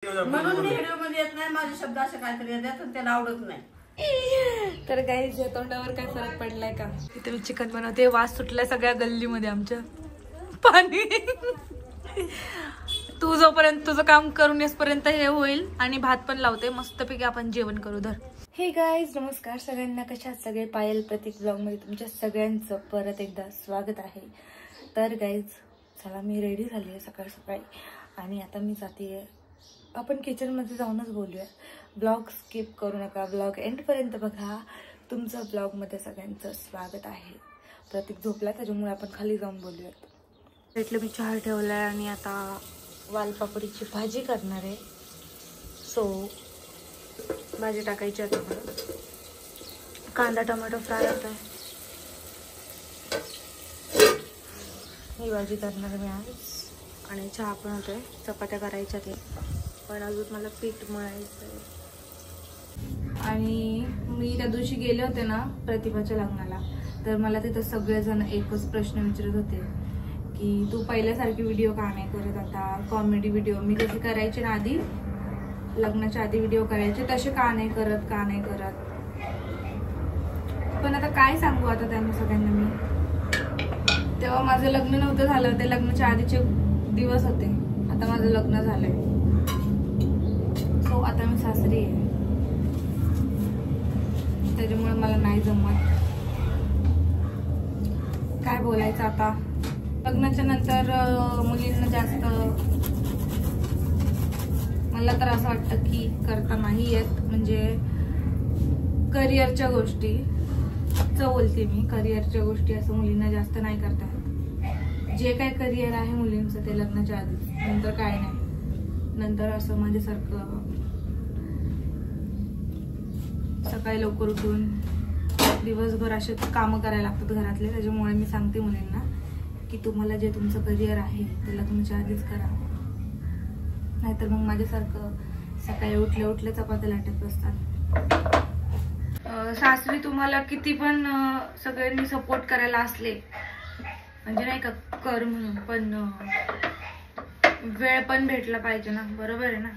म्हणून मी व्हिडिओ मध्ये येत नाही, माझे शब्द असे काहीतरी येतात आणि त्याला आवडत नाही. तर गाईज या तोंडावर काय फरक पडलाय का? इथे मी चिकन बनवते, वास सुटलाय सगळ्या गल्लीमध्ये आमच्या. पाणी तू जोपर्यंत तुझं काम करून येसपर्यंत हे होईल आणि भात पण लावते मस्तपैकी, आपण जेवण करू. धर. हे गाईज नमस्कार सगळ्यांना, कशा सगळे? पायल प्रतीक ब्लॉग मध्ये तुमच्या सगळ्यांचं परत एकदा स्वागत आहे. तर गाईज चला, मी रेडी झाली आहे सकाळी सकाळी आणि आता मी जाते. आपण किचनमध्ये जाऊनच बोलूया. ब्लॉग स्किप करू नका, ब्लॉग एंडपर्यंत बघा. तुमचं ब्लॉगमध्ये सगळ्यांचं स्वागत आहे. प्रतीक झोपला त्याच्यामुळे आपण खाली जाऊन बोलूयात. इथलं मी चहा ठेवला आहे आणि आता वालपापडीची भाजी करणार आहे. सो भाजी टाकायची आता मला. कांदा टोमॅटो फ्राय होत आहे. ही भाजी करणार मी आज आणि चहा पण होतोय. चपात्या करायच्या ते पण अजून मला पीठ मळायचं आहे. आणि मी त्या दिवशी गेले होते ना प्रतिभाच्या लग्नाला, तर मला तिथं सगळेजण एकच प्रश्न विचारत होते की तू पहिल्यासारखी व्हिडिओ का नाही करत आता, कॉमेडी व्हिडिओ मी जसे करायचे ना आधी, लग्नाच्या आधी व्हिडिओ करायचे तसे का नाही करत. पण आता काय सांगू आता त्यांना सगळ्यांना. मी तेव्हा माझं लग्न नव्हतं झालं, ते लग्नाच्या आधीचे दिवस होते. आता माझं लग्न झालंय, सो आता मी सासरी आहे, त्याच्यामुळे मला नाही जमत. काय बोलायचं आता. लग्नाच्या नंतर मुलींना जास्त मला तर असं वाटतं की करता नाही येत. म्हणजे करिअरच्या गोष्टी बोलते मी, करिअरच्या गोष्टी असं मुलींना जास्त नाही करता येत. जे काय करिअर आहे मुलींचं ते लग्नाच्या आधी, नंतर काय नाही. नंतर असं माझ्यासारखं सकाळी लवकर उठून दिवसभर असे कामं करायला लागतात घरातले. त्याच्यामुळे मी सांगते मुलींना की तुम्हाला जे तुमचं करिअर आहे ते लग्नाच्या आधीच करा, नाहीतर मग माझ्यासारखं सकाळी उठल्या उठल्या चपात्या लाटत बसतात. सासरी तुम्हाला किती पण सगळ्यांनी सपोर्ट करायला असले, म्हणजे नाही का कर म्हणून, पण वेळ पण भेटला पाहिजे ना, बरोबर आहे ना.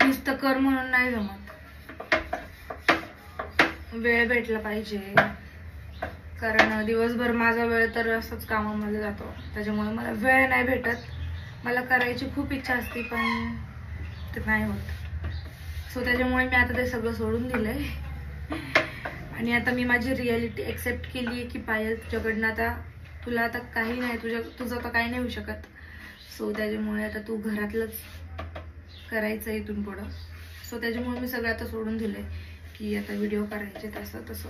नुसतं कर म्हणून नाही जमत, वेळ भेटला पाहिजे. कारण दिवसभर माझा वेळ तर असंच कामामध्ये जातो, त्याच्यामुळे मला वेळ नाही भेटत. मला करायची खूप इच्छा असते पण ते नाही होत. सो त्याच्यामुळे मी आता ते सगळं सोडून दिलंय आणि आता मी माझी रियालिटी एक्सेप्ट केली आहे की पायल तुझ्याकडनं आता तुला आता काही नाही, तुझं आता काही नाही होऊ शकत. सो त्याच्यामुळे आता तू घरातलंच करायचं इथून पुढं. सो त्याच्यामुळे मी सगळं आता सोडून दिलंय की आता व्हिडिओ करायचे तसं तसं.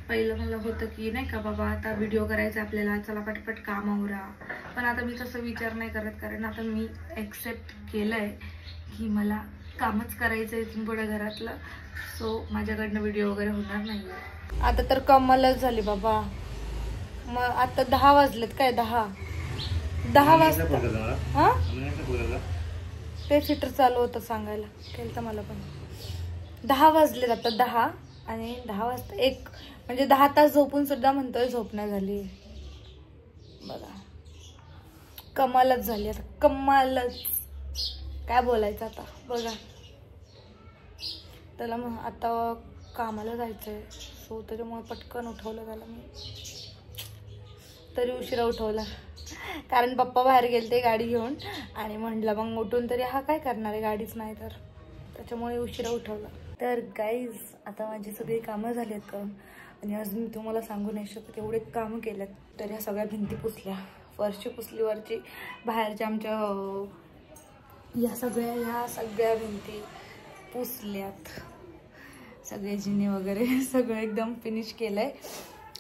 पहिलं मला होतं की नाही का बाबा आता व्हिडिओ करायचं आपल्याला, चला पटपट काम आवरा. पण आता मी तसं विचार नाही करत, कारण आता मी एक्सेप्ट केलंय की मला कामच करायचं इथून पुढे घरातलं. सो माझ्याकडनं व्हिडिओ वगैरे होणार नाही. आता तर कमालच झाली बाबा. मग आता 10 वाजलेत काय, 10 वाजता. हा ते थिएटर चालू होतं सांगायला केलं तर मला पण. 10 वाजलेत आता, 10 आणि 10 वाजता 1 म्हणजे 10 तास झोपून सुद्धा म्हणतोय झोप नाही झाली. बघा कमालच झाली आता, कमालच. काय बोलायचं आता. बघा त्याला मग आता कामाला जायचंय, सो त्याच्यामुळे पटकन उठवलं त्याला मी. तरी उशिरा उठवला कारण पप्पा बाहेर गेलते गाडी घेऊन आणि म्हटलं मग उठून तरी हा काय करणार आहे, गाडीच नाही तर, त्याच्यामुळे उशिरा उठवला. तर गाईज आता माझी सगळी कामं झाली आहेत करून आणि अजून मी तुम्हाला सांगू नाही शकत एवढे कामं केलेत. तर ह्या सगळ्या भिंती पुसल्या, फरशी पुसली वरची, बाहेरच्या आमच्या ह्या सगळ्या भिंती पुसल्यात, सगळे जिने वगैरे सगळं एकदम फिनिश केलंय.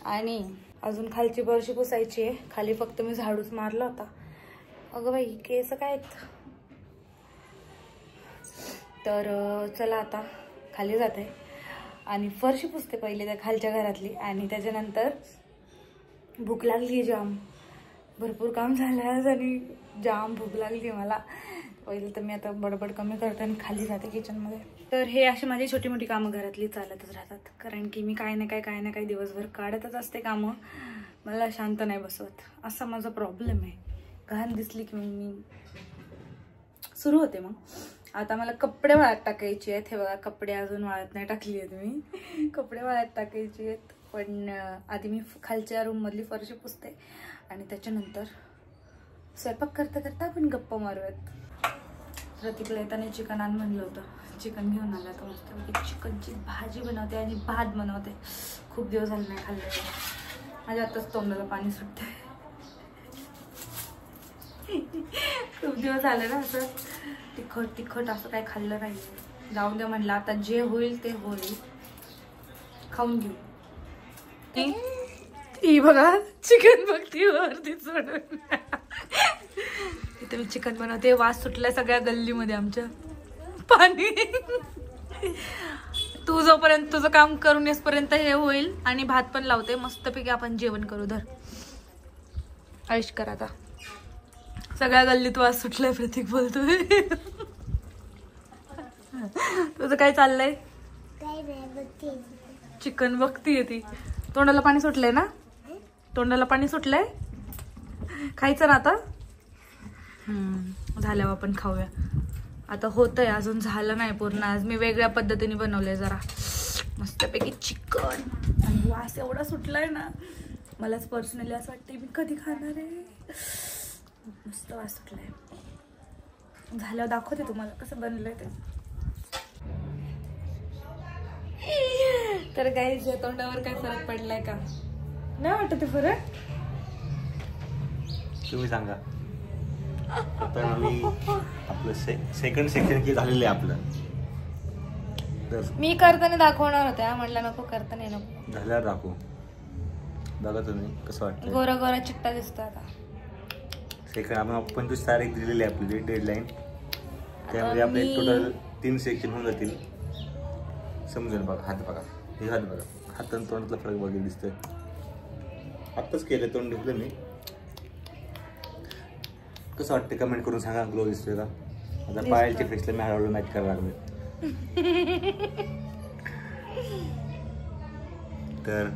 आणि अजून खालची फरशी पुसायची आहे. खाली फक्त मी झाडूच मारला होता. अगं बाई केस काय आहेत. तर चला आता खाली जाते आणि फरशी पुसते पहिले त्या खालच्या घरातली, आणि त्याच्यानंतर भूक लागली आहे जाम. भरपूर काम झालं आज आणि जाम भूक लागली मला. पहिलं तर मी आता बडबड कमी करते आणि खाली जाते किचनमध्ये. तर हे अशी माझी छोटी मोठी कामं घरातली चालतच राहतात, कारण की मी काय ना काय दिवसभर काढतच असते कामं. मला शांत नाही बसवत, असा माझा प्रॉब्लेम आहे. घाण दिसली की मग मी सुरू होते. मग आता मला कपडे वाळत टाकायचे आहेत. हे बघा, कपडे अजून वाळत नाही टाकली आहेत मी. कपडे वाळत टाकायचे आहेत, पण आधी मी खालच्या रूममधली फरशी पुसते आणि त्याच्यानंतर स्वयंपाक करता करता आपण गप्पा मारूयात. प्रतीकला येताना चिकन आण म्हणलं होतं, चिकन घेऊन आला. तर मस्त चिकनची भाजी बनवते आणि भात बनवते. खूप दिवस झाले नाही खाल्लं. माझ्या आताच तोंडाला पाणी सुटते. खूप दिवस झाले ना असं तिखट असं काही खाल्लं नाही. जाऊन दे म्हणलं, आता जे होईल ते होईल, खाऊन घेऊ. ही बघा चिकन बघती वरती सोडून. इथे मी चिकन बनवते. वास सुटलाय सगळ्या गल्लीमध्ये आमच्या. पाणी तू जोपर्यंत तुझं काम करून येसपर्यंत हे होईल आणि भात पण लावते. मस्तपैकी आपण जेवण करू. धर ऐश कर आता. सगळ्या गल्लीत वास सुटलाय. प्रतीक बोलतोय. तुझं काय चाललंय? चिकन बघतीये ती. तोंडाला पाणी सुटलंय ना? तोंडाला पाणी सुटलंय. खायचं ना आता? झाल्यावर आपण खाऊया. आता होतंय, अजून झालं नाही पूर्ण. आज मी वेगळ्या पद्धतीने बनवलंय जरा मस्तपैकी चिकन. आणि वास एवढा सुटलाय ना, मलाच पर्सनली असं वाटतंय मी कधी खाणार आहे. मस्त वास सुटलाय. झाल्यावर दाखवते तुम्हाला कसं बनलंय ते. तर गाईज, या तोंडावर काय फरक पडलाय का? नाही वाटत ते फरक? तुम्ही सांगा. आता आम्ही आपलं सेकंड सेक्शन की झालेलं आहे आपलं. मी करताना दाखवणार होत्या, म्हटलं नको, करताना नको, झाल्यावर दाखवू. बघा तुम्ही कसं वाटतं. गोरा गोरा चिट्टा दिसतो आता. सेकंड आपण 25 तारीख दिलेली आहे आपली डेडलाईन. त्यामध्ये आपले टोटल 3 सेक्शन होऊन जातील. समजून बघा. हात बघा, हे हात बघा. हात आणि तोंडातला फरक वगैरे दिसतोय. आत्ताच केलं तोंड धुतलं मी. कसं वाटतं कमेंट करून सांगा. ग्लो दिसतोय का? आता पायाच्या फेसला मी हळूहळू मॅच करायला लागलोय. तर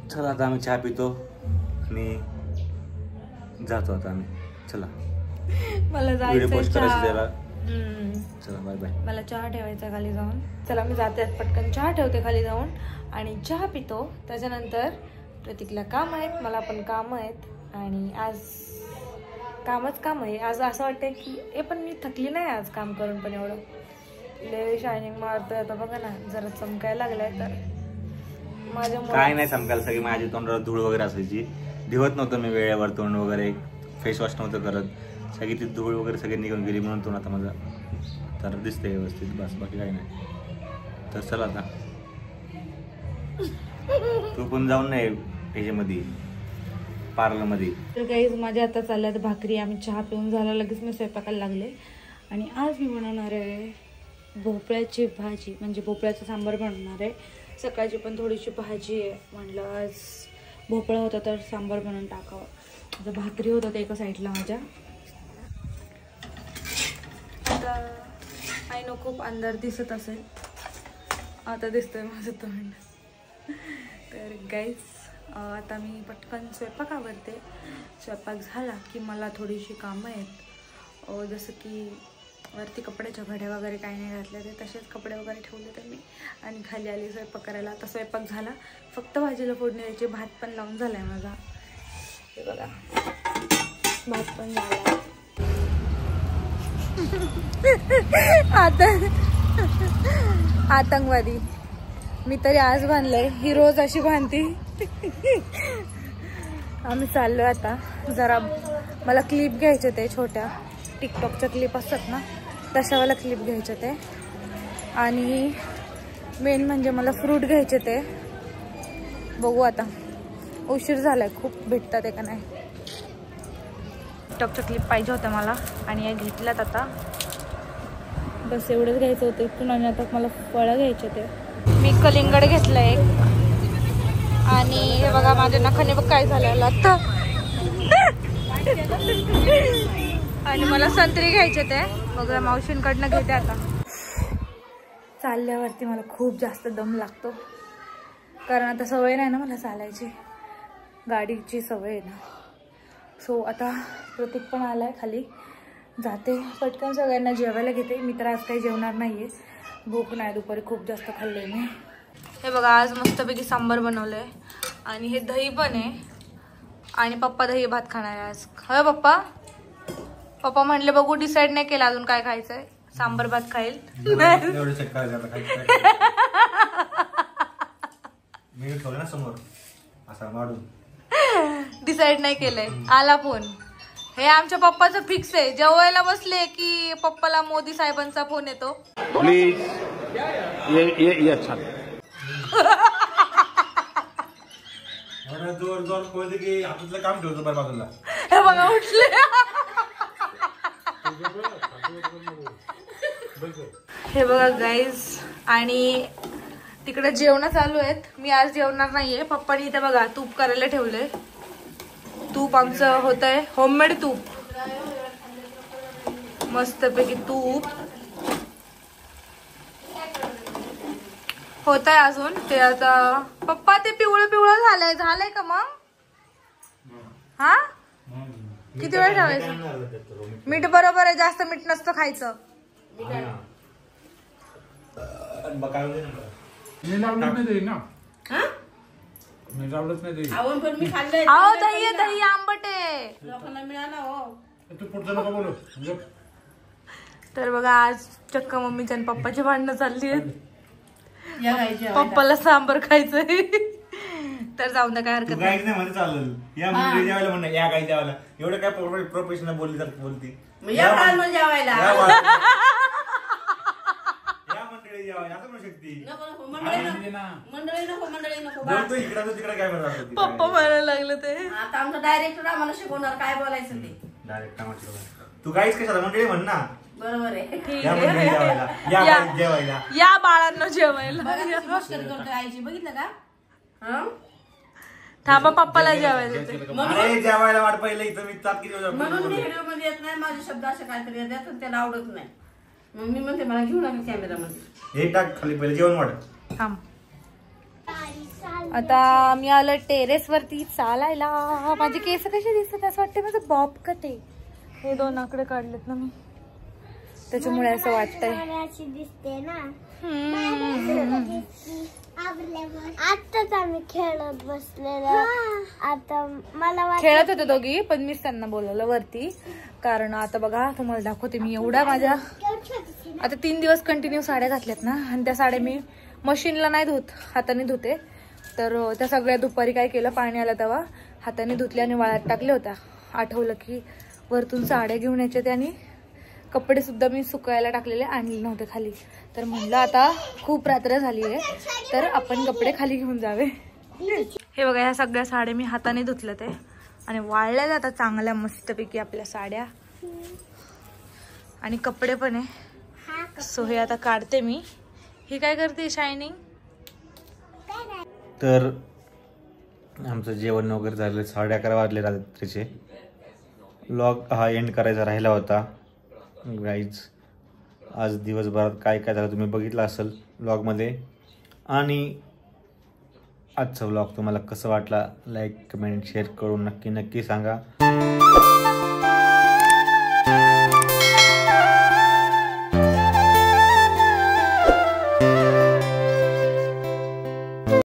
चला आता आम्ही चहा पितो आणि जातो आता आम्ही. चला, मला व्हिडिओ पोस्ट करायचं त्याला. चला बाय बाय. मला चहा ठेवायचा खाली जाऊन. चला मी जाते, पटकन चहा ठेवते खाली जाऊन आणि चहा पितो. त्याच्यानंतर प्रतीकला काम आहेत, मला पण काम आहेत. आणि आज कामच काम आहे. आज असं वाटतंय की पण मी थकली नाही आज काम करून. पण एवढं लय शायनिंग मारतोय आता बघा ना, जरा चमकायला लागलाय. तर माझ्या काय नाही चमकायला. सगळी माझ्या तोंडावर धूळ वगैरे असायची. धुवत नव्हतं मी वेळेवर तोंड वगैरे, फेस वॉश नव्हतं करत. सगळी ती धूळ वगैरे सगळी निघून गेली म्हणून तोंड आता माझा तर दिसतंय व्यवस्थित. बस बाकी काही नाही. तर चला आता तू पण जाऊन नाही ह्याच्यामध्ये पार्लरमध्ये. तर काही माझ्या आता चालल्यात भाकरी. आम्ही चहा पिऊन झाला, लगेच मी स्वयंपाकाला लागले. आणि आज मी बनवणार आहे भोपळ्याची भाजी, म्हणजे भोपळ्याचा सांबार बनवणार आहे. सकाळची पण थोडीशी भाजी आहे, म्हणलं आज भोपळा होता तर सांबार बनवून टाकावं. आता भाकरी होत होत्या एका साईडला माझ्या. आता आय नो खूप अंधार दिसत असेल, आता दिसतंय माझं तोंड. तर गाईज आता मी पटकन स्वयंपाक आवरते. स्वयंपाक झाला की मला थोडीशी कामं आहेत. जसं की वरती कपड्याच्या घड्या वगैरे काही नाही घातल्या, ते तसेच कपडे वगैरे ठेवले तर मी. आणि खाली आली स्वयंपाक करायला. आता स्वयंपाक झाला, फक्त भाजीला फोडणी द्यायची. भात पण लावून झालाय माझा. हे बघा, भात पण झाला. आता आतंकवादी मी तरी आज बांधलंय, ही रोज अशी बांधती. आम्ही चाललो आता. जरा मला क्लिप घ्यायचे ते छोट्या टिकटॉकच्या क्लिप असतात ना, तशावाला क्लिप घ्यायचे ते. आणि मेन म्हणजे मला फ्रूट घ्यायचे ते. बघू आता, उशीर झालाय खूप, भेटतात आहे का नाही. टिकटॉकच्या क्लिप पाहिजे होत्या मला आणि या घेतल्यात आता. बस एवढंच घ्यायचं होतं इथून. आणि आता मला फळं घ्यायचे ते. मी कलिंगड घेतलं एक. आणि हे बघा माझ्या नखाने बघ काय झालेलं आता. आणि मला संत्री घ्यायचे ते. बघा मावशींकडनं घेते आता. चालल्यावरती मला खूप जास्त दम लागतो, कारण आता सवय नाही ना मला चालायची, गाडीची सवय आहे ना. सो आता प्रतीक पण आलाय खाली जाते पटकन सगळ्यांना जेवायला घेते. मी तर आज काही जेवणार नाहीये, भूक नाही, दुपारी खूप जास्त खाल्लंय मी. हे बघा आज मस्तपैकी सांबार बनवलंय आणि हे दही पण आहे आणि पप्पा दही भात खाणार आहे आज. हं पप्पा, पप्पा म्हणले बघू डिसाईड नाही केलं अजून काय खायचंय, सांबार भात खाईल. डिसाईड नाही केलंय. आला फोन. हे आमच्या पप्पाचं फिक्स आहे, जेवायला बसले की पप्पाला मोदी साहेबांचा फोन येतो. प्लीज ये अच्छा जोर जोर बोलते की आपलं काम ठेवतो बरं बाजूला. हे बघा उठले. हे बघा गाईज, आणि तिकडे जेवण चालू आहेत. मी आज जेवणार नाहीये. पप्पानी इथे बघा तूप करायला ठेवलंय. तूप आमचं होतंय होममेड तूप, मस्तपैकी तूप होत आहे अजून. ते आता पप्पा ते पिवळं पिवळं झालंय का मग? हा किती वेळ ठेवायचं? मीठ बरोबर आहे, जास्त मीठ नसतं खायचं. अहो दही दही आंबट आहे. लोकांना मिळाला हो. तर बघा आज चक्क मम्मीच्या आणि पप्पाची भांडणं चालली आहेत. या गाईच्या पप्पाला सांबर खायचंय तर जाऊन द्या, काय हरकत नाही. नाही मध्ये चालेल. या मंडळी जेवायला म्हणणं, या गाई जेवायला. एवढं काय प्रोफेशनल बोलली तर बोलती. या बाळांना जेवायला या मंडळी जेवायला असं म्हणू शकते. नको नको मंडळी नको मंडळी नको बोलतो इकडं तिकडे काय म्हणणार होती. पप्पा म्हणायला लागलं ते. आता आमचा डायरेक्टर आम्हाला शिकवणार काय बोलायचं ते. डायरेक्ट तू गाईच कशाला मंडळी म्हण ना. बरोबर आहे. ठीक या आहे. मंडळी जेवायला, या गाई जेवायला. या बाळांना जेवायला. बघा कशी मस्करी करतोय आईची, बघितलं का? हं? थांबा पप्पाला जेवायला देते. अरे जेवायला वाट पाहिलं इथं मी तात्की म्हणून मी व्हिडिओ मध्ये येत नाही. माझे शब्द असे काहीतरी येतात आणि त्याला आवडत नाही. मग मी म्हणते मला घेऊन आले कॅमेरामध्ये. हे टाक खाली पहिले जेवण वाढ. थांब. आता मी आलो टेरेस वरती चालायला. माझे केस कसे दिसतात असं वाटतं माझं बॉब कट आहे. हे दोन आकडे काढलेत ना मी, त्याच्यामुळे असं वाटतंय. दिसते ना. आताच आम्ही खेळत बसलेलो. आता मला खेळत होते दोघी, पण मीच त्यांना बोलवलं वरती. कारण आता बघा तुम्हाला दाखवते मी एवढ्या माझ्या आता 3 दिवस कंटिन्यू साड्या घातल्यात ना, आणि त्या साड्या मी मशीनला नाही धुत, हाताने धुते. तर त्या सगळ्या दुपारी काय केलं, पाणी आलं तेव्हा हाताने धुतल्या आणि वाळत टाकल्या होत्या. आठवलं की वरतून साड्या घेऊन यायच्या आणि कपडे सुद्धा मी सुकायला टाकलेले आणले नव्हते खाली. तर म्हणलं आता खूप रात्र झाली आहे तर आपण कपडे खाली घेऊन जावे. हे बघा ह्या सगळ्या साड्या मी हाताने धुतल्या ते आणि वाळल्या जातात चांगल्या मस्तपैकी आपल्या साड्या, आणि कपडे पण आहे. सो हे आता काढते मी. ही काय करते शायनिंग. तर आमचं जेवण वगैरे झालं, 11:30 वाजले रात्रीचे. व्लॉग हा एंड करायचा राहिला होता गाईज. आज दिवसभरात काय काय झालं तुम्ही बघितलं असेल व्लॉगमध्ये. आणि आजचा व्लॉग तुम्हाला कसं वाटला, लाईक कमेंट शेअर करून नक्की सांगा.